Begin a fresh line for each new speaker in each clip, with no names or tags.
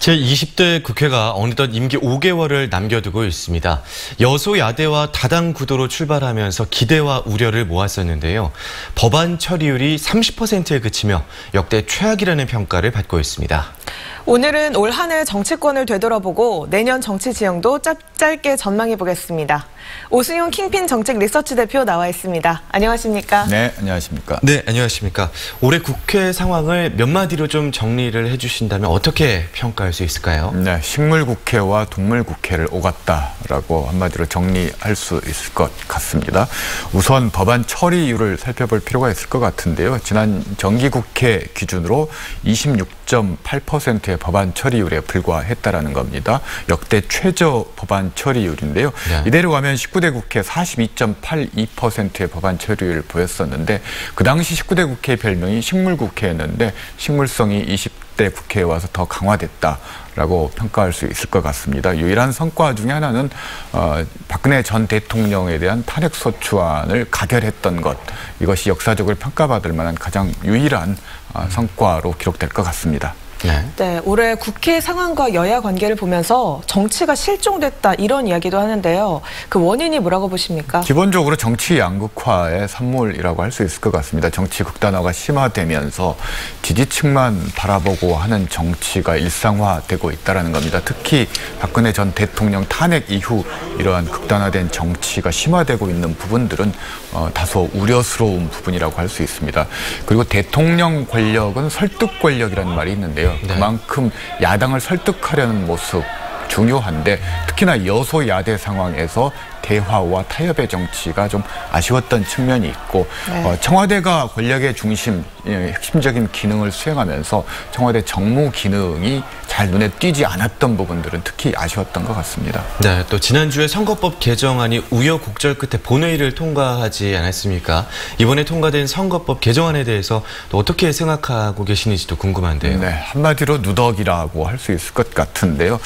제20대 국회가 어느덧 임기 5개월을 남겨두고 있습니다. 여소야대와 다당 구도로 출발하면서 기대와 우려를 모았었는데요. 법안 처리율이 30%에 그치며 역대 최악이라는 평가를 받고 있습니다.
오늘은 올 한 해 정치권을 되돌아보고 내년 정치 지형도 짧게 전망해보겠습니다. 오승용 킹핀 정책 리서치 대표 나와 있습니다. 안녕하십니까?
네, 안녕하십니까?
네, 안녕하십니까? 올해 국회 상황을 몇 마디로 좀 정리를 해주신다면 어떻게 평가할 수 있을까요?
네, 식물국회와 동물국회를 오갔다라고 한마디로 정리할 수 있을 것 같습니다. 우선 법안 처리율을 살펴볼 필요가 있을 것 같은데요. 지난 정기국회 기준으로 26.8%의 법안 처리율에 불과했다라는 겁니다. 역대 최저 법안 처리율인데요. 네. 이대로 가면 19대 국회 42.82%의 법안 처리율을 보였었는데 그 당시 19대 국회의 별명이 식물국회였는데 식물성이 20대 국회에 와서 더 강화됐다라고 평가할 수 있을 것 같습니다. 유일한 성과 중에 하나는 박근혜 전 대통령에 대한 탄핵소추안을 가결했던 것, 이것이 역사적으로 평가받을 만한 가장 유일한 성과로 기록될 것 같습니다.
네, 올해 국회 상황과 여야 관계를 보면서 정치가 실종됐다 이런 이야기도 하는데요. 그 원인이 뭐라고 보십니까?
기본적으로 정치 양극화의 산물이라고 할 수 있을 것 같습니다. 정치 극단화가 심화되면서 지지층만 바라보고 하는 정치가 일상화되고 있다는 겁니다. 특히 박근혜 전 대통령 탄핵 이후 이러한 극단화된 정치가 심화되고 있는 부분들은 다소 우려스러운 부분이라고 할 수 있습니다. 그리고 대통령 권력은 설득 권력이라는 말이 있는데요. 그만큼 야당을 설득하려는 모습 중요한데 특히나 여소야대 상황에서 대화와 타협의 정치가 좀 아쉬웠던 측면이 있고 청와대가 권력의 중심, 핵심적인 기능을 수행하면서 청와대 정무 기능이 잘 눈에 띄지 않았던 부분들은 특히 아쉬웠던 것 같습니다.
네, 또 지난주에 선거법 개정안이 우여곡절 끝에 본회의를 통과하지 않았습니까? 이번에 통과된 선거법 개정안에 대해서 또 어떻게 생각하고 계시는지도 궁금한데요.
네, 한마디로 누더기라고 할 수 있을 것 같은데요.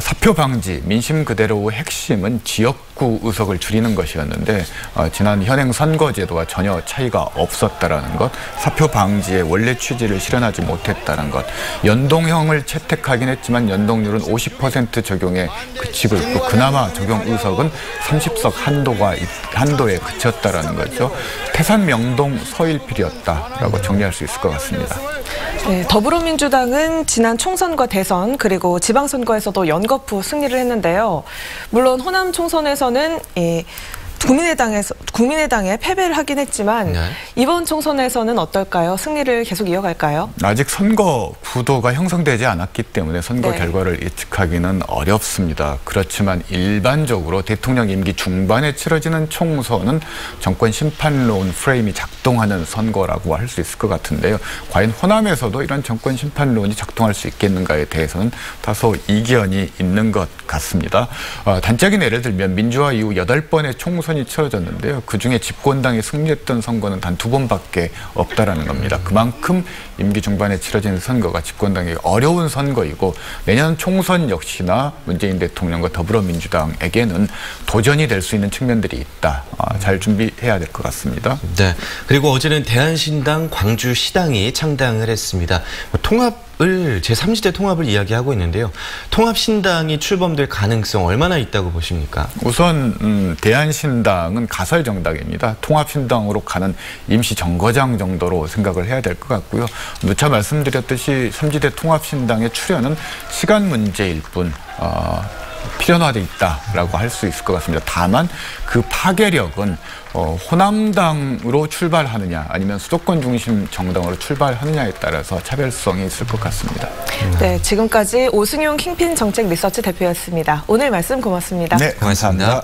사표 방지, 민심 그대로의 핵심은 지역구 의석을 줄이는 것이었는데 지난 현행 선거제도와 전혀 차이가 없었다라는 것, 사표 방지의 원래 취지를 실현하지 못했다는 것, 연동형을 채택하긴 했지만 연동률은 50% 적용에 그치고 있고 그나마 적용 의석은 30석 한도에 그쳤다라는 거죠. 태산 명동 서일필이었다라고 정리할 수 있을 것 같습니다.
네, 더불어민주당은 지난 총선과 대선 그리고 지방선거에서도 연거푸 승리를 했는데요. 물론 호남 총선에서는 국민의당에 패배를 하긴 했지만 이번 총선에서는 어떨까요? 승리를 계속 이어갈까요?
아직 선거 구도가 형성되지 않았기 때문에 선거 결과를 예측하기는 어렵습니다. 그렇지만 일반적으로 대통령 임기 중반에 치러지는 총선은 정권 심판론 프레임이 작동하는 선거라고 할 수 있을 것 같은데요. 과연 호남에서도 이런 정권 심판론이 작동할 수 있겠는가에 대해서는 다소 이견이 있는 것 같습니다. 단적인 예를 들면 민주화 이후 8번의 총선이 치러졌는데요. 그중에 집권당이 승리했던 선거는 단 2번밖에 없다라는 겁니다. 그만큼 임기 중반에 치러진 선거가 집권당이 어려운 선거이고 내년 총선 역시나 문재인 대통령과 더불어민주당에게는 도전이 될 수 있는 측면들이 있다. 잘 준비해야 될 것 같습니다.
네. 그리고 어제는 대한신당 광주시당이 창당을 했습니다. 제3지대 통합을 이야기하고 있는데요. 통합신당이 출범될 가능성 얼마나 있다고 보십니까?
우선 대한신당은 가설 정당입니다. 통합신당으로 가는 임시정거장 정도로 생각을 해야 될 것 같고요. 누차 말씀드렸듯이 3지대 통합신당의 출현은 시간 문제일 뿐 필연화돼 있다라고 할 수 있을 것 같습니다. 다만 그 파괴력은 호남당으로 출발하느냐 아니면 수도권 중심 정당으로 출발하느냐에 따라서 차별성이 있을 것 같습니다.
네, 지금까지 오승용 킹핀 정책 리서치 대표였습니다. 오늘 말씀 고맙습니다.
네, 감사합니다.